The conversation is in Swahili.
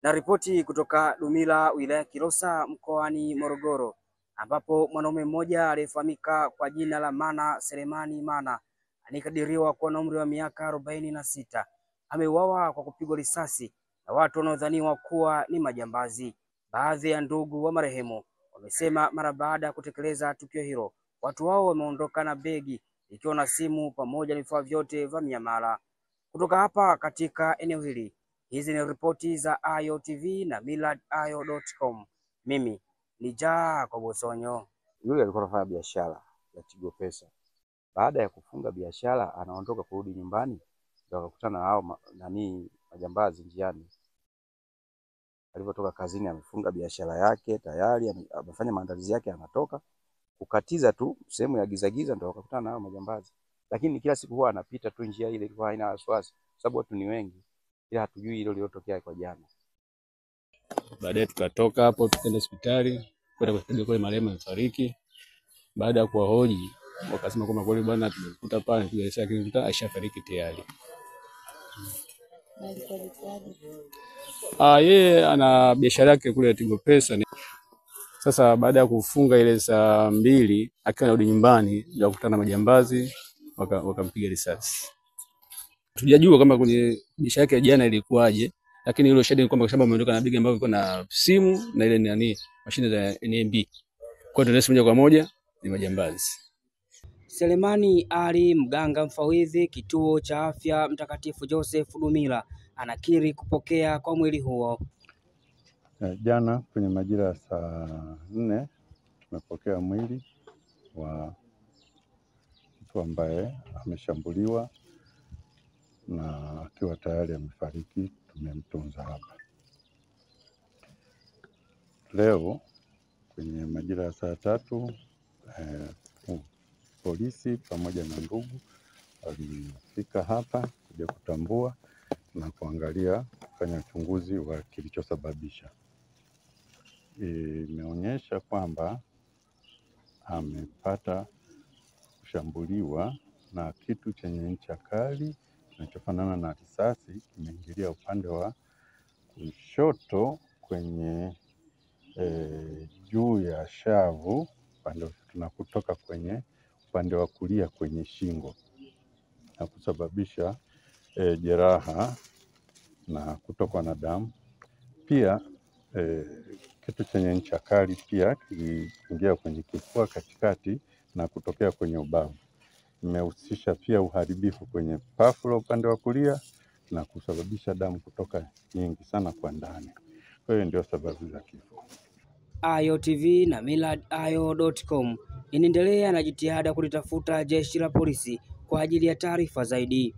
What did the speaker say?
Na ripoti kutoka Dumila, wilaya Kilosa, mkoani Morogoro, ambapo mwanaume mmoja aliyefahamika kwa jina la Mana Selemani Mana alikadiriwa kuwa na umri wa miaka 46 ameuawa kwa kupigwa risasi na watu wanaodhaniwa kuwa ni majambazi. Baadhi ya ndugu wa marehemu wamesema mara baada ya kutekeleza tukio hilo, watu hao wameondoka na begi ikiwa na simu pamoja na vifaa vyote vya miamala. Kutoka hapa katika eneo hili, hizi ni ripoti za Ayo TV na millardayo.com. Mimi ni Jacob Osonyo. Yule alikuwa anafanya biashara ya Tigo Pesa. Baada ya kufunga biashara, anaondoka kurudi nyumbani, ndio akakutana na hao majambazi njiani. Alipotoka kazini, amefunga biashara yake tayari, amefanya maandalizi yake, anatoka kukatiza tu sehemu ya giza ndio akakutana na hao majambazi. Lakini kila siku huwa anapita tu njia ile, ilikuwa haina wasiwasi sababu watu ni wengi, ila hatujui hilo lililotokea kwa jana. Baadaye tukatoka hapo tukaenda hospitali kwenda kupiga kule marehemu amefariki. Baada ya kuwahoji wakasema kwamba kweli bwana tumekuta pale tulisha kinikuta ashafariki tayari. Yeye ana biashara yake kule Tigo Pesa. Sasa baada ya kufunga ile saa 2 akiwa anarudi nyumbani ndio kukutana na majambazi wakampiga risasi. Tujajua kama kwenye biashara yake jana ilikuwaje, lakini hilo shahidi ni kwamba shamba ameondoka na begi ambayo iko na simu na ile ni mashine za NMB. Kwa hiyo moja kwa moja ni majambazi. Selemani Ali, mganga mfawidhi kituo cha afya Mtakatifu Joseph Dumila, anakiri kupokea kwa mwili huo. Jana kwenye majira ya saa 4 tumepokea mwili wa mtu ambaye ameshambuliwa na akiwa tayari amefariki. Tumemtunza hapa. Leo kwenye majira ya saa 3 polisi pamoja na ndugu walifika hapa kuja kutambua na kuangalia kufanya uchunguzi wa kilichosababisha. Imeonyesha kwamba amepata kushambuliwa na kitu chenye ncha kali kinachofanana na risasi, kimeingilia upande wa kushoto kwenye juu ya shavu na kutoka kwenye upande wa kulia kwenye shingo na kusababisha jeraha na kutokwa na damu. Pia kitu chenye ncha kali pia kiliingia kwenye kifua katikati na kutokea kwenye ubavu. Imehusisha pia uharibifu kwenye pafu la upande wa kulia na kusababisha damu kutoka nyingi sana kwa ndani. Kwa hiyo ndio sababu za kifo. Ayo TV na millardayo.com inaendelea na jitihada kulitafuta jeshi la polisi kwa ajili ya taarifa zaidi.